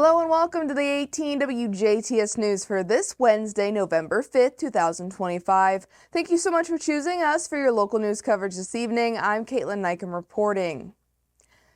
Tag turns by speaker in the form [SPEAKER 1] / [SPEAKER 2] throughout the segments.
[SPEAKER 1] Hello and welcome to the 18 WJTS News for this Wednesday, November 5th, 2025. Thank you so much for choosing us for your local news coverage this evening. I'm Kaitlyn Neukam reporting.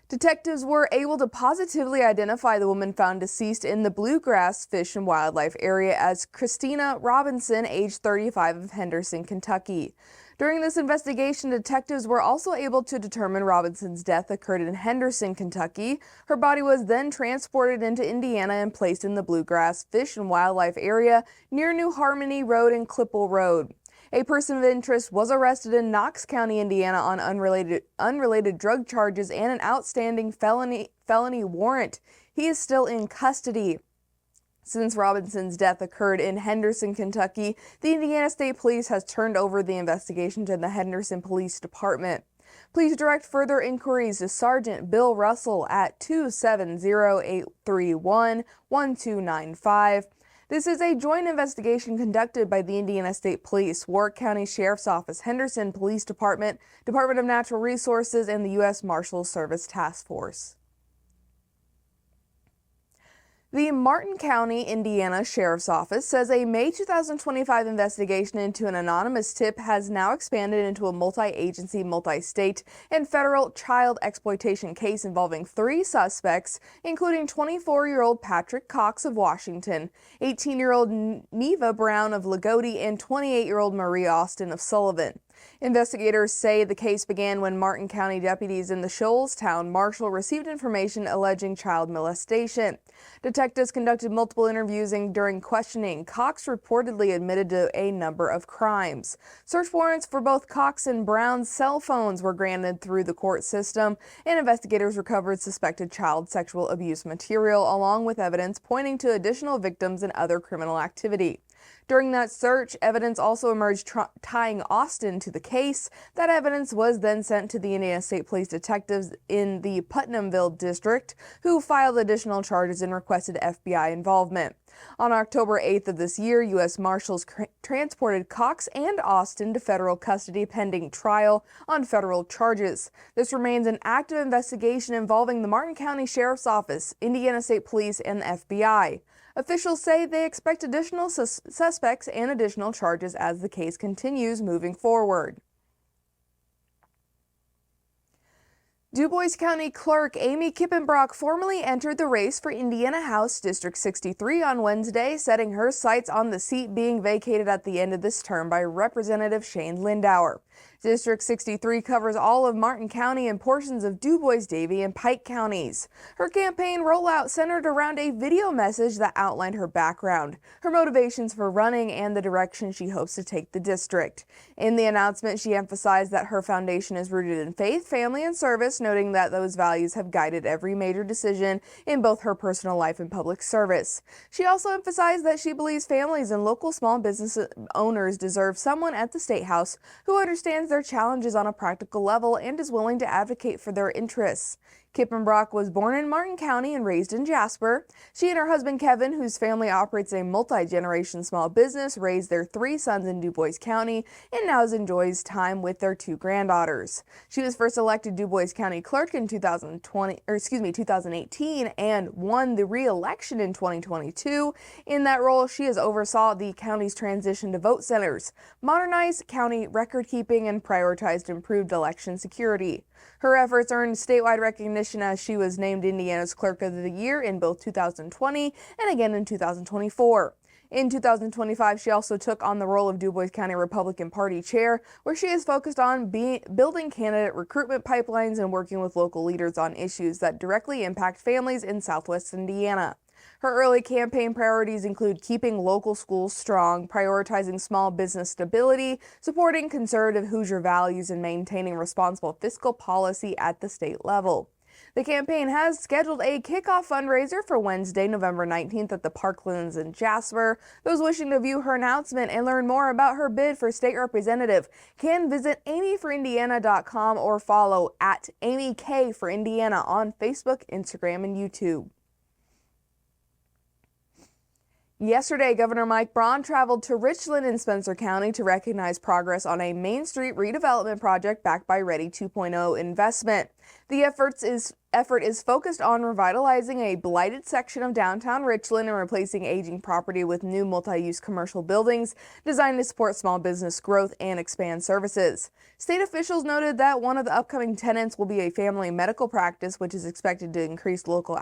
[SPEAKER 1] Detectives were able to positively identify the woman found deceased in the Bluegrass Fish and Wildlife area as Christina Robinson, age 35, of Henderson, Kentucky. During this investigation, detectives were also able to determine Robinson's death occurred in Henderson, Kentucky. Her body was then transported into Indiana and placed in the Bluegrass Fish and Wildlife area near New Harmony Road and Clipple Road. A person of interest was arrested in Knox County, Indiana on unrelated drug charges and an outstanding felony warrant. He is still in custody. Since Robinson's death occurred in Henderson, Kentucky, the Indiana State Police has turned over the investigation to the Henderson Police Department. Please direct further inquiries to Sergeant Bill Russell at 270-831-1295. This is a joint investigation conducted by the Indiana State Police, Warwick County Sheriff's Office, Henderson Police Department, Department of Natural Resources, and the U.S. Marshals Service Task Force. The Martin County, Indiana Sheriff's Office says a May 2025 investigation into an anonymous tip has now expanded into a multi-agency, multi-state, and federal child exploitation case involving 3 suspects, including 24-year-old Patrick Cox of Washington, 18-year-old Neva Brown of Lagodi, and 28-year-old Marie Austin of Sullivan. Investigators say the case began when Martin County deputies in the Shoalstown Marshal received information alleging child molestation. Detectives conducted multiple interviews and during questioning, Cox reportedly admitted to a number of crimes. Search warrants for both Cox and Brown's cell phones were granted through the court system, and investigators recovered suspected child sexual abuse material along with evidence pointing to additional victims and other criminal activity. During that search, evidence also emerged tying Austin to the case. That evidence was then sent to the Indiana State Police detectives in the Putnamville district, who filed additional charges and requested FBI involvement. On October 8th of this year, U.S. Marshals transported Cox and Austin to federal custody pending trial on federal charges. This remains an active investigation involving the Martin County Sheriff's Office, Indiana State Police, and the FBI. Officials say they expect additional suspects and additional charges as the case continues moving forward. DuBois County Clerk Amy Kippenbrock formally entered the race for Indiana House District 63 on Wednesday, setting her sights on the seat being vacated at the end of this term by Representative Shane Lindauer. District 63 covers all of Martin County and portions of DuBois, Davie, and Pike counties. Her campaign rollout centered around a video message that outlined her background, her motivations for running, and the direction she hopes to take the district. In the announcement, she emphasized that her foundation is rooted in faith, family, and service, noting that those values have guided every major decision in both her personal life and public service. She also emphasized that she believes families and local small business owners deserve someone at the State House who understands their challenges on a practical level and is willing to advocate for their interests. Kippenbrock was born in Martin County and raised in Jasper. She and her husband Kevin, whose family operates a multi-generation small business, raised their 3 sons in DuBois County and now enjoys time with their 2 granddaughters. She was first elected DuBois County Clerk in 2018 and won the re-election in 2022. In that role, she has oversaw the county's transition to vote centers, modernized county record keeping, and prioritized improved election security. Her efforts earned statewide recognition as she was named Indiana's Clerk of the Year in both 2020 and again in 2024. In 2025, she also took on the role of DuBois County Republican Party Chair, where she is focused on building candidate recruitment pipelines and working with local leaders on issues that directly impact families in Southwest Indiana. Her early campaign priorities include keeping local schools strong, prioritizing small business stability, supporting conservative Hoosier values, and maintaining responsible fiscal policy at the state level. The campaign has scheduled a kickoff fundraiser for Wednesday, November 19th at the Parklands in Jasper. Those wishing to view her announcement and learn more about her bid for state representative can visit amyforindiana.com or follow at Amy K for Indiana on Facebook, Instagram, and YouTube. Yesterday, Governor Mike Braun traveled to Richland in Spencer County to recognize progress on a Main Street redevelopment project backed by Ready 2.0 investment. The efforts is effort is focused on revitalizing a blighted section of downtown Richland and replacing aging property with new multi-use commercial buildings designed to support small business growth and expand services. State officials noted that one of the upcoming tenants will be a family medical practice, which is expected to increase local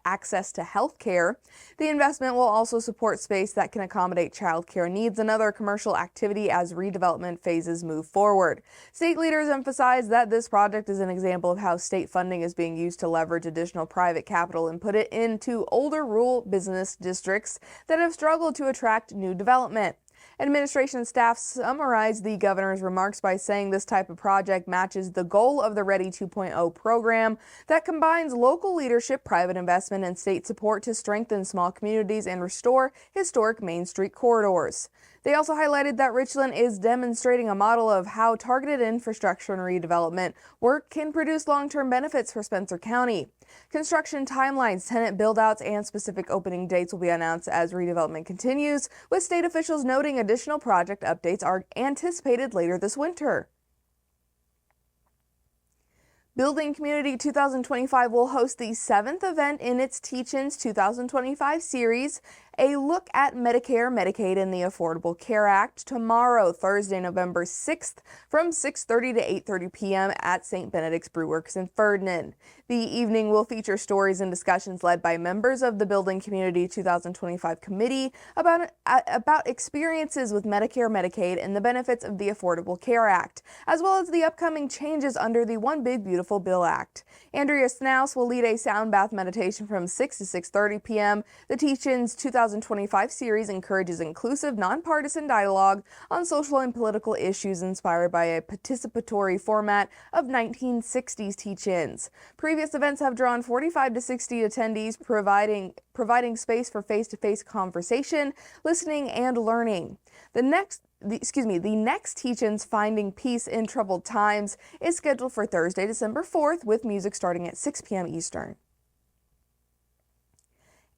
[SPEAKER 1] access to health care. The investment will also support space that can accommodate child care needs and other commercial activity as redevelopment phases move forward. State leaders emphasize that this project is an example of how state funding is being used to leverage additional private capital and put it into older rural business districts that have struggled to attract new development. Administration staff summarized the governor's remarks by saying this type of project matches the goal of the Ready 2.0 program that combines local leadership, private investment, and state support to strengthen small communities and restore historic Main Street corridors. They also highlighted that Richland is demonstrating a model of how targeted infrastructure and redevelopment work can produce long-term benefits for Spencer County. Construction timelines, tenant build-outs, and specific opening dates will be announced as redevelopment continues, with state officials noting additional project updates are anticipated later this winter. Building Community 2025 will host the 7th event in its Teach-Ins 2025 series, a look at Medicare, Medicaid, and the Affordable Care Act, tomorrow, Thursday, November 6th, from 6:30 to 8:30 p.m. at St. Benedict's Brewworks in Ferdinand. The evening will feature stories and discussions led by members of the Building Community 2025 committee about experiences with Medicare, Medicaid, and the benefits of the Affordable Care Act, as well as the upcoming changes under the One Big Beautiful Bill Act. Andrea Snaus will lead a sound bath meditation from 6 to 6:30 p.m. The Teach-Ins 2025 series encourages inclusive, nonpartisan dialogue on social and political issues inspired by a participatory format of 1960s Teach-Ins. Previous events have drawn 45 to 60 attendees, providing space for face-to-face conversation, listening, and learning. The next Teach-Ins, Finding Peace in Troubled Times, is scheduled for Thursday, December 4th, with music starting at 6 p.m. Eastern.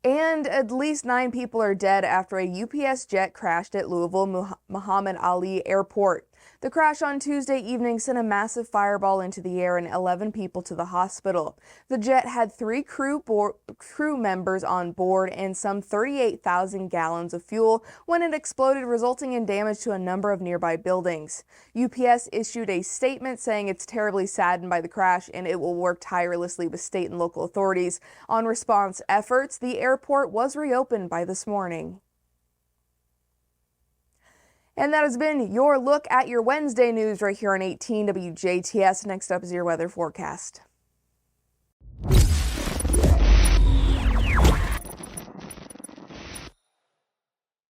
[SPEAKER 1] And at least 9 people are dead after a UPS jet crashed at Louisville Muhammad Ali Airport. The crash on Tuesday evening sent a massive fireball into the air and 11 people to the hospital. The jet had 3 crew members on board and some 38,000 gallons of fuel when it exploded, resulting in damage to a number of nearby buildings. UPS issued a statement saying it's terribly saddened by the crash and it will work tirelessly with state and local authorities on response efforts. The airport was reopened by this morning. And that has been your look at your Wednesday news right here on 18 WJTS. Next up is your weather forecast.